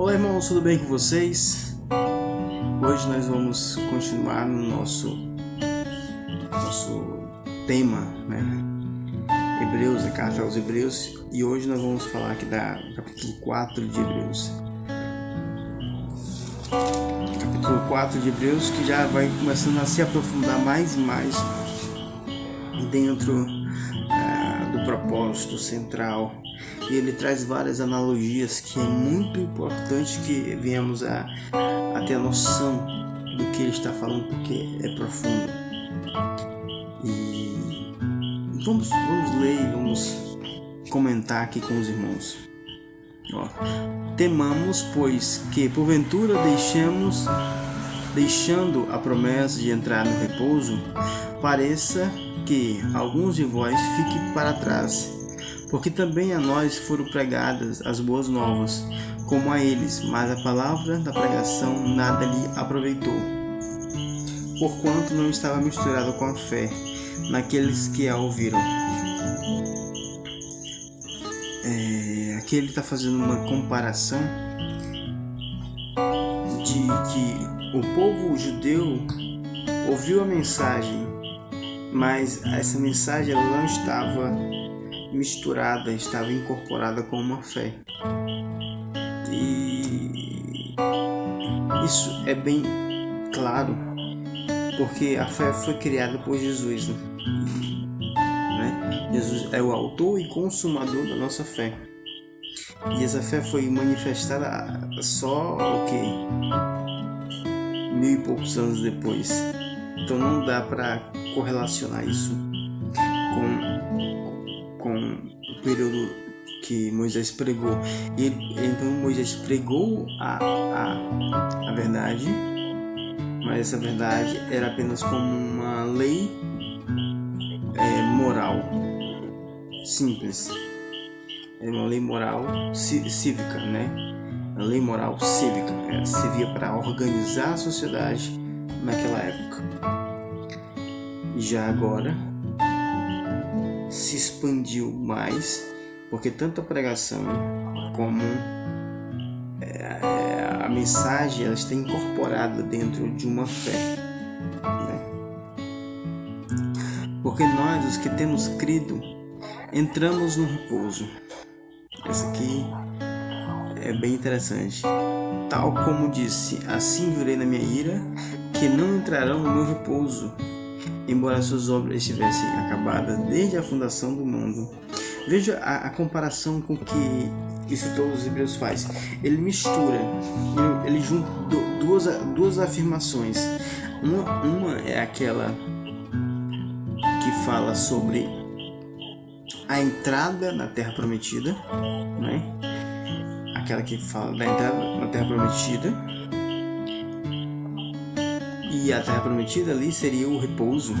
Olá, irmãos, tudo bem com vocês? Hoje nós vamos continuar no nosso tema, né? Hebreus, a carta aos Hebreus, e hoje nós vamos falar aqui do capítulo 4 de Hebreus. Capítulo 4 de Hebreus, que já vai começando a se aprofundar mais e mais dentro do propósito central. E ele traz várias analogias que é muito importante que venhamos a ter a noção do que ele está falando, porque é profundo. E vamos ler e vamos comentar aqui com os irmãos. Temamos, pois, que porventura deixando a promessa de entrar no repouso, pareça que alguns de vós fiquem para trás. Porque também a nós foram pregadas as boas novas, como a eles, mas a palavra da pregação nada lhe aproveitou, porquanto não estava misturada com a fé naqueles que a ouviram. Aqui ele está fazendo uma comparação de que o povo judeu ouviu a mensagem, mas essa mensagem ela não estava misturada, estava incorporada com uma fé. E isso é bem claro, porque a fé foi criada por Jesus, né? Jesus é o autor e consumador da nossa fé. E essa fé foi manifestada só 1000 e poucos anos depois. Então não dá para correlacionar isso com o período que Moisés pregou. Então Moisés pregou a verdade, mas essa verdade era apenas como uma lei moral simples. É uma lei moral cívica, né? A lei moral cívica servia para organizar a sociedade naquela época. E já agora se expandiu mais, porque tanto a pregação como a mensagem ela está incorporada dentro de uma fé, né? Porque nós, os que temos crido, entramos no repouso. Essa aqui é bem interessante. Tal como disse, assim jurei na minha ira, que não entrarão no meu repouso, embora suas obras estivessem acabadas desde a fundação do mundo. Veja a comparação com que o escritor dos Hebreus faz. Ele mistura, ele junta duas afirmações. Uma é aquela que fala sobre a entrada na Terra Prometida, né? Aquela que fala da entrada na Terra Prometida. E a Terra Prometida ali seria o repouso,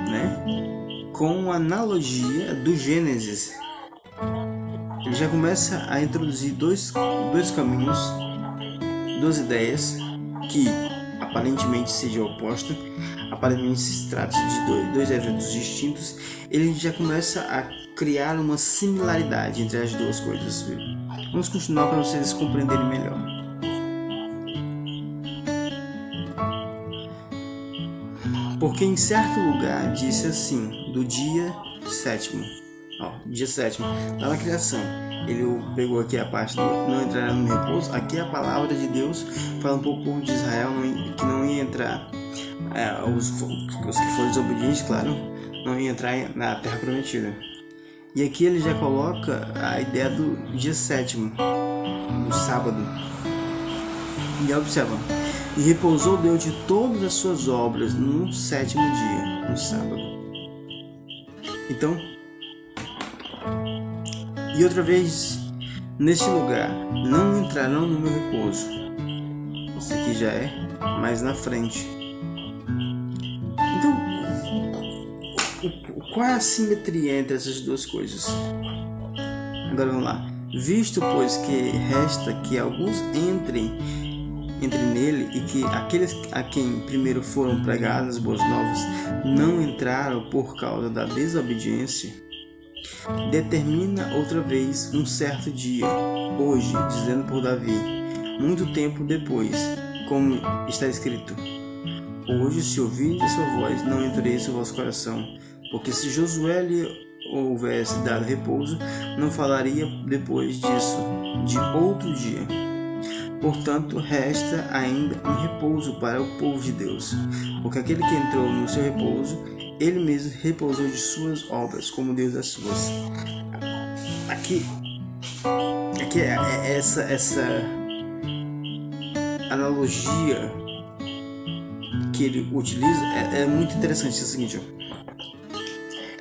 né? Com a analogia do Gênesis. Ele já começa a introduzir dois caminhos, duas ideias que aparentemente sejam opostas, aparentemente se trata de dois eventos distintos. Ele já começa a criar uma similaridade entre as duas coisas. Vamos continuar para vocês compreenderem melhor. Porque em certo lugar disse assim, do dia sétimo, lá na criação. Ele pegou aqui a parte do não entrará no repouso. Aqui a palavra de Deus fala um pouco de Israel que não ia entrar. Os que foram desobedientes, claro, não iam entrar na Terra Prometida. E aqui ele já coloca a ideia do dia sétimo, do sábado. E observa, e repousou Deus de todas as suas obras no sétimo dia, no sábado. Então, e outra vez, neste lugar, não entrarão no meu repouso. Isso aqui já é mais na frente. Então, qual é a simetria entre essas duas coisas? Agora vamos lá. Visto, pois, que resta que alguns entrem nele e que aqueles a quem primeiro foram pregadas as boas novas não entraram por causa da desobediência, determina outra vez um certo dia, hoje, dizendo por Davi, muito tempo depois, como está escrito: hoje, se ouvirdes a sua voz, não endureça o vosso coração, porque se Josué lhe houvesse dado repouso, não falaria depois disso de outro dia. Portanto, resta ainda um repouso para o povo de Deus, porque aquele que entrou no seu repouso, ele mesmo repousou de suas obras, como Deus das suas. Aqui é essa analogia que ele utiliza é muito interessante. É o seguinte: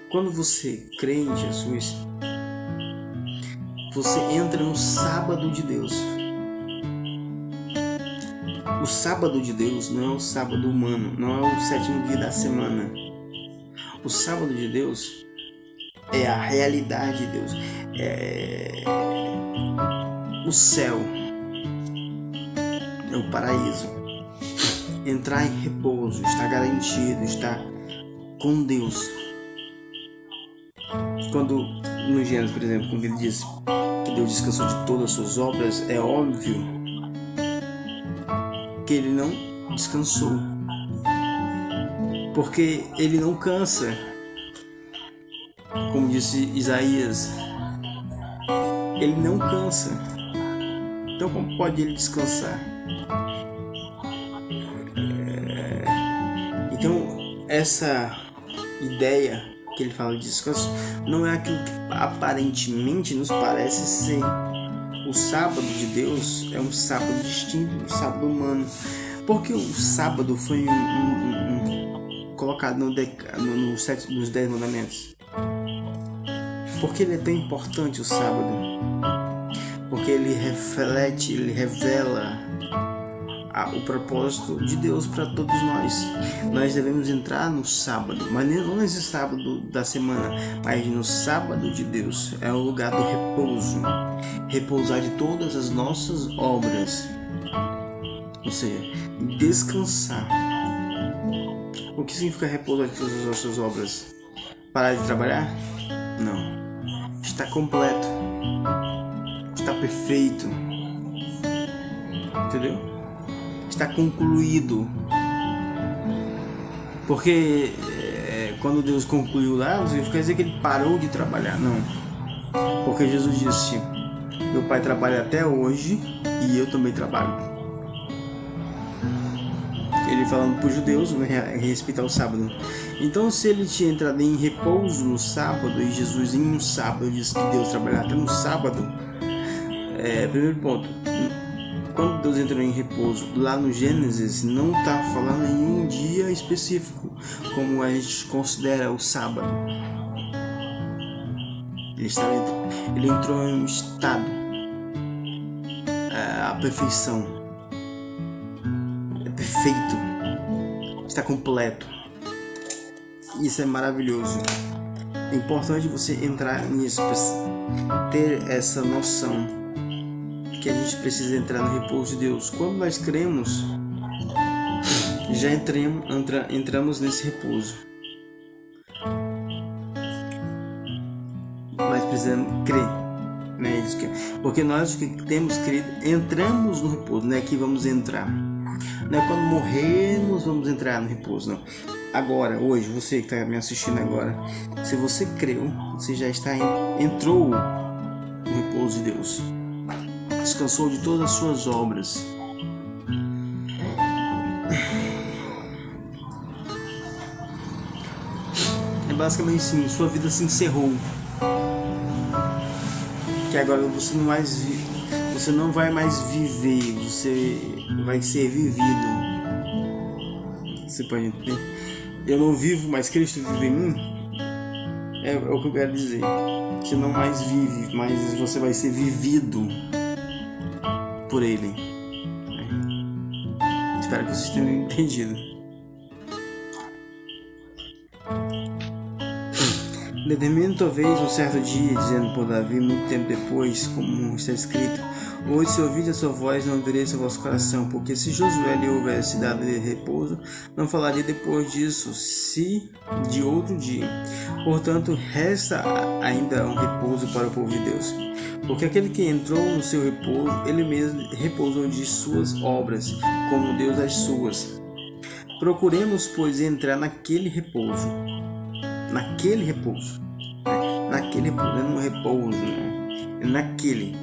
quando você crê em Jesus, você entra no sábado de Deus. O sábado de Deus não é o sábado humano, não é o sétimo dia da semana. O sábado de Deus é a realidade de Deus, é o céu, é o paraíso. Entrar em repouso, estar garantido, estar com Deus. Quando no Gênesis, por exemplo, quando ele diz que Deus descansou de todas as suas obras, é óbvio que ele não descansou, porque ele não cansa. Como disse Isaías, ele não cansa. Então como pode ele descansar? Então essa ideia que ele fala de descanso não é aquilo que aparentemente nos parece ser. O sábado de Deus é um sábado distinto do sábado humano, porque o sábado foi colocado nos 10 mandamentos. Porque ele é tão importante, o sábado? Porque ele reflete, ele revela o propósito de Deus para todos nós. Nós devemos entrar no sábado, mas não nesse sábado da semana, mas no sábado de Deus. É o lugar do repouso, repousar de todas as nossas obras, ou seja, descansar. O que significa repousar de todas as nossas obras? Parar de trabalhar? Não. Está completo, está perfeito, entendeu? Está concluído. Porque quando Deus concluiu lá, não significa dizer que ele parou de trabalhar, não. Porque Jesus disse: meu Pai trabalha até hoje e eu também trabalho. Ele falando para os judeus, respeitar o sábado. Então, se ele tinha entrado em repouso no sábado, e Jesus em um sábado disse que Deus trabalhava até no sábado, primeiro ponto, quando Deus entrou em repouso lá no Gênesis, não está falando em um dia específico, como a gente considera o sábado. Ele entrou em um estado, a perfeição, é perfeito, está completo. Isso é maravilhoso. É importante você entrar nisso, ter essa noção que a gente precisa entrar no repouso de Deus. Quando nós cremos, já entramos nesse repouso. Mas precisamos crer, né? Porque nós que temos crido, entramos no repouso, não é que vamos entrar. Não é quando morrermos vamos entrar no repouso, não. Agora, hoje, você que está me assistindo agora, se você creu, você já entrou no repouso de Deus. Descansou de todas as suas obras. É basicamente assim, sua vida se encerrou. Que agora você não vai mais viver, você vai ser vivido. Você pode entender? Eu não vivo, mas Cristo vive em mim. É o que eu quero dizer. Você não mais vive, mas você vai ser vivido por Ele. Espero que vocês tenham entendido. Determina talvez um certo dia, dizendo por Davi, muito tempo depois, como está escrito: Hoje, se ouvirdes a sua voz, não endureça o vosso coração, porque se Josué lhe houvesse dado repouso, não falaria depois disso, se de outro dia. Portanto, resta ainda um repouso para o povo de Deus. Porque aquele que entrou no seu repouso, ele mesmo repousou de suas obras, como Deus das suas. Procuremos, pois, entrar naquele repouso. Naquele repouso. Naquele repouso, não é no repouso, não. É naquele.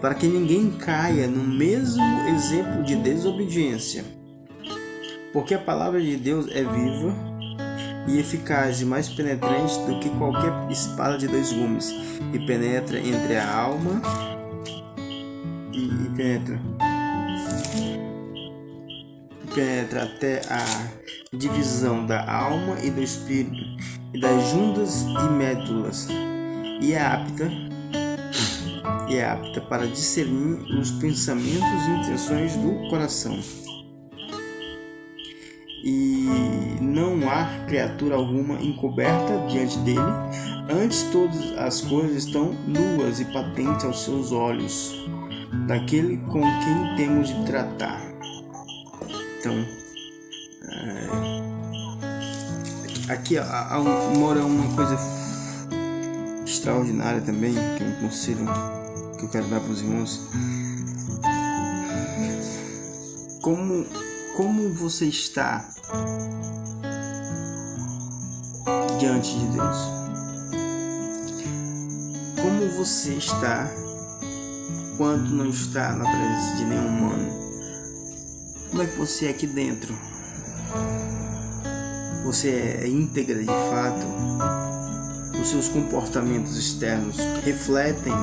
Para que ninguém caia no mesmo exemplo de desobediência. Porque a palavra de Deus é viva e eficaz e mais penetrante do que qualquer espada de dois gumes, e penetra entre a alma e penetra até a divisão da alma e do espírito, e das juntas e médulas, e é apta para discernir os pensamentos e intenções do coração. E não há criatura alguma encoberta diante dele, antes todas as coisas estão nuas e patentes aos seus olhos, daquele com quem temos de tratar. Então, aqui mora uma coisa extraordinária também, que é um conselho que eu quero dar para os irmãos. Como você está diante de Deus? Como você está quando não está na presença de nenhum humano? Como é que você é aqui dentro? Você é íntegra de fato? Os seus comportamentos externos refletem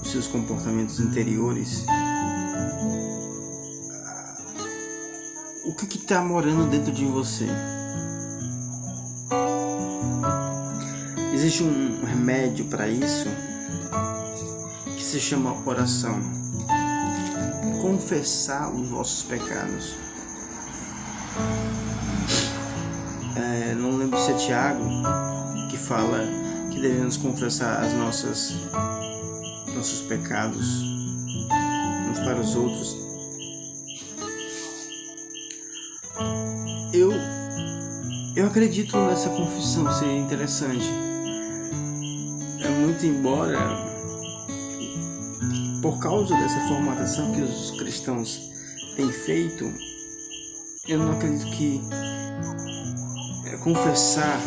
os seus comportamentos interiores? O que está morando dentro de você? Existe um remédio para isso que se chama oração. Confessar os nossos pecados. Não lembro se é Tiago que fala que devemos confessar nossos pecados uns para os outros. Eu acredito nessa confissão ser interessante. Muito embora, por causa dessa formatação que os cristãos têm feito, eu não acredito que confessar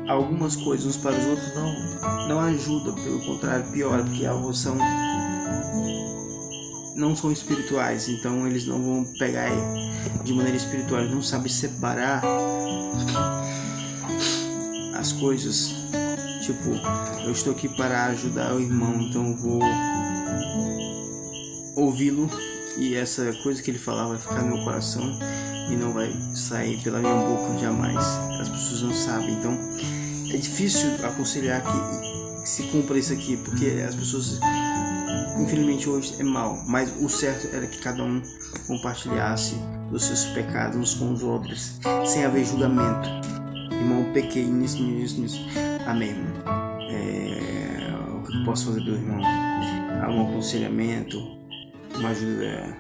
algumas coisas uns para os outros não ajuda, pelo contrário, piora, porque não são espirituais, então eles não vão pegar de maneira espiritual, eles não sabem separar as coisas. Tipo, eu estou aqui para ajudar o irmão, então eu vou ouvi-lo e essa coisa que ele falar vai ficar no meu coração e não vai sair pela minha boca jamais. As pessoas não sabem, então é difícil aconselhar que se cumpra isso aqui, porque as pessoas, infelizmente, hoje é mal, mas o certo era que cada um compartilhasse os seus pecados uns com os outros, sem haver julgamento. Irmão, pequei nisso. Amém, irmão. O que eu posso fazer pelo irmão? Algum aconselhamento, uma ajuda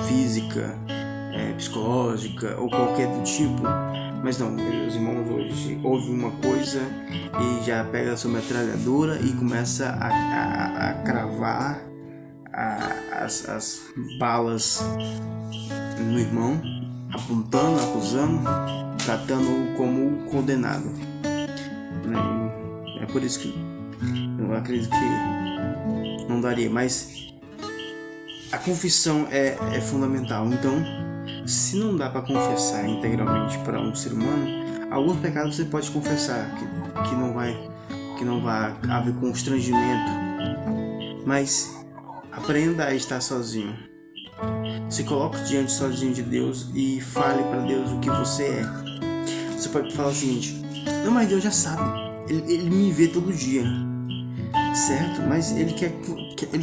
física, psicológica ou qualquer do tipo. Mas não, os irmãos hoje ouvem uma coisa e já pega a sua metralhadora e começa a cravar as balas no irmão, apontando, acusando, tratando-o como condenado. É por isso que eu acredito que não daria, mas a confissão é fundamental. Então, se não dá para confessar integralmente para um ser humano, alguns pecados você pode confessar que não vai haver constrangimento, mas aprenda a estar sozinho. Se coloque diante sozinho de Deus e fale para Deus o que você é. Você pode falar o seguinte: não, mas Deus já sabe, ele me vê todo dia, certo? Mas ele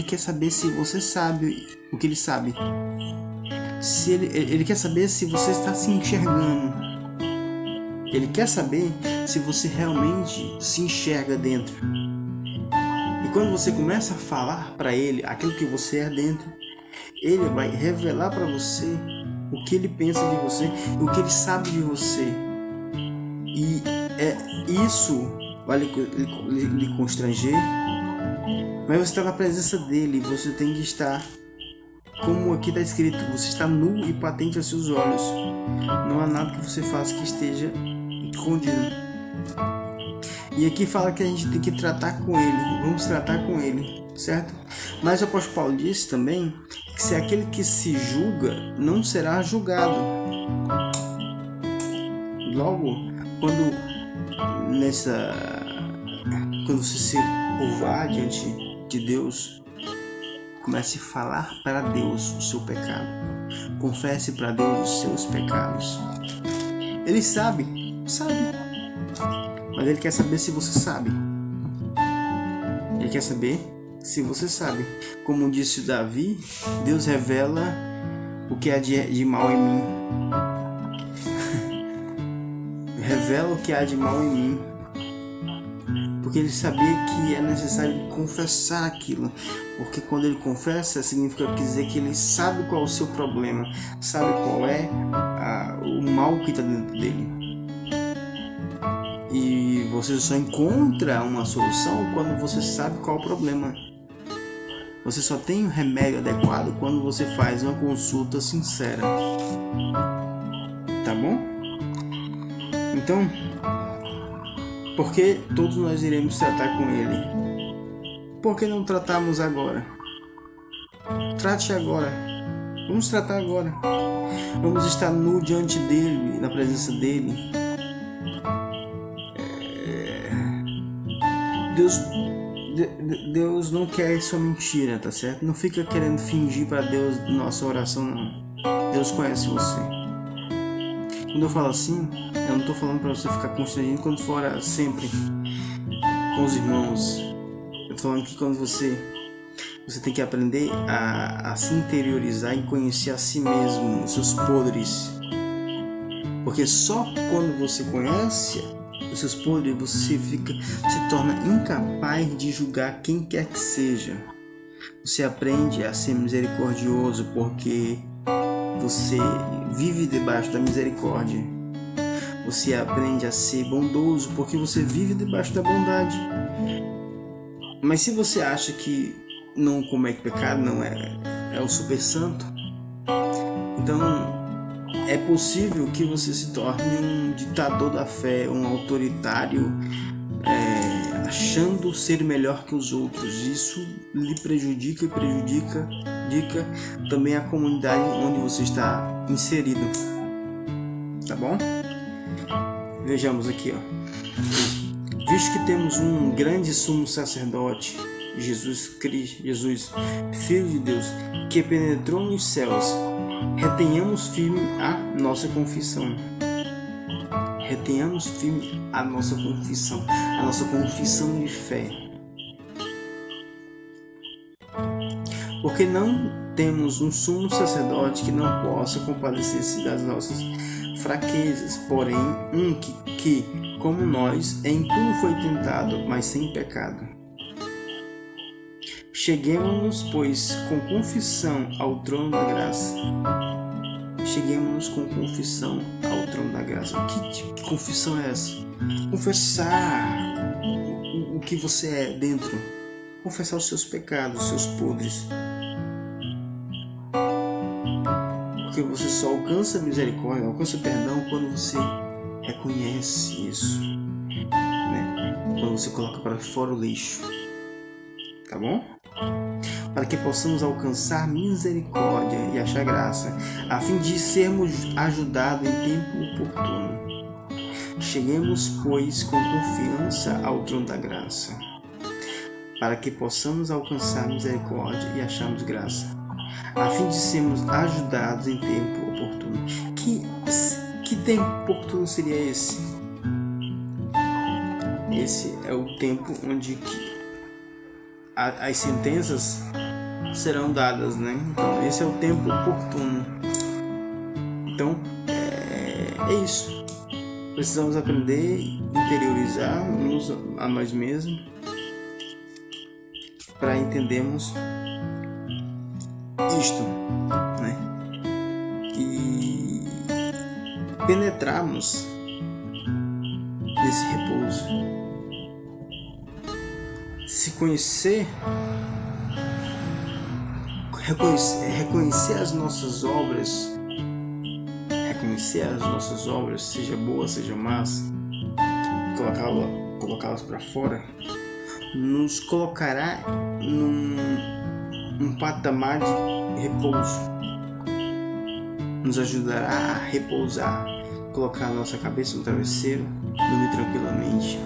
quer saber se você sabe o que ele sabe. Se ele quer saber se você está se enxergando. Ele quer saber se você realmente se enxerga dentro. E quando você começa a falar para ele aquilo que você é dentro, ele vai revelar para você o que ele pensa de você, o que ele sabe de você. E isso vai lhe constranger, mas você está na presença dele, você tem que estar, como aqui está escrito, você está nu e patente aos seus olhos. Não há nada que você faça que esteja escondido. E aqui fala que a gente tem que tratar com ele, vamos tratar com ele, certo? Mas o apóstolo Paulo disse também que se aquele que se julga não será julgado. Logo, quando você se curvar diante de Deus, comece a falar para Deus o seu pecado. Confesse para Deus os seus pecados. Ele sabe, mas ele quer saber se você sabe. Ele quer saber se você sabe. Como disse Davi, Deus revela o que há de mal em mim. Revela o que há de mal em mim. Porque ele sabia que é necessário confessar aquilo. Porque quando ele confessa, significa dizer que ele sabe qual é o seu problema. Sabe qual é o mal que está dentro dele. E você só encontra uma solução quando você sabe qual é o problema. Você só tem um remédio adequado quando você faz uma consulta sincera. Tá bom? Então, porque todos nós iremos tratar com ele. Por que não tratamos agora? Trate agora. Vamos tratar agora. Vamos estar nu diante dele, na presença dele. Deus não quer sua mentira, tá certo? Não fica querendo fingir para Deus nossa oração, não. Deus conhece você. Quando eu falo assim, eu não estou falando para você ficar constrangido quando for orar sempre com os irmãos. Eu estou falando que quando você tem que aprender a se interiorizar e conhecer a si mesmo, os seus podres. Porque só quando você conhece os seus podres, você se torna incapaz de julgar quem quer que seja. Você aprende a ser misericordioso porque você vive debaixo da misericórdia. Você aprende a ser bondoso porque você vive debaixo da bondade. Mas se você acha que não comete pecado, não é o super santo, então é possível que você se torne um ditador da fé, um autoritário, achando ser melhor que os outros. Isso lhe prejudica e prejudica também a comunidade onde você está inserido. Tá bom? Vejamos aqui, ó. Visto que temos um grande sumo sacerdote, Jesus Cristo, Filho de Deus, que penetrou nos céus, retenhamos firme a nossa confissão. Retenhamos firme a nossa confissão de fé. Porque não temos um sumo sacerdote que não possa compadecer-se das nossas fraquezas, porém um que, como nós, em tudo foi tentado, mas sem pecado. Cheguemos-nos, pois, com confissão ao trono da graça. Cheguemos-nos com confissão ao trono da graça. Que confissão é essa? Confessar o que você é dentro. Confessar os seus pecados, os seus podres. Porque você só alcança misericórdia, alcança perdão quando você reconhece isso, né? Quando você coloca para fora o lixo. Tá bom? Para que possamos alcançar misericórdia e achar graça, a fim de sermos ajudados em tempo oportuno. Cheguemos, pois, com confiança ao trono da graça, para que possamos alcançar misericórdia e acharmos graça, a fim de sermos ajudados em tempo oportuno. Que tempo oportuno seria esse? Esse é o tempo onde as sentenças serão dadas, né? Então esse é o tempo oportuno. Então é isso. Precisamos aprender, interiorizar-nos a nós mesmos para entendermos isto, né? E penetrarmos nesse repouso. Se conhecer, reconhecer as nossas obras, seja boas, seja más, colocá-las para fora, nos colocará num patamar de repouso, nos ajudará a repousar, colocar a nossa cabeça no travesseiro, dormir tranquilamente,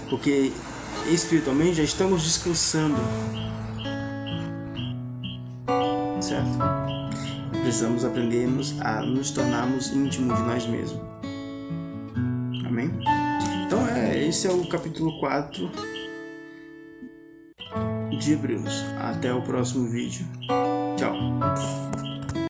porque espiritualmente já estamos descansando, certo? Precisamos aprendermos a nos tornarmos íntimos de nós mesmos. Amém? Então esse é o capítulo 4 de Hebreus. Até o próximo vídeo. Tchau.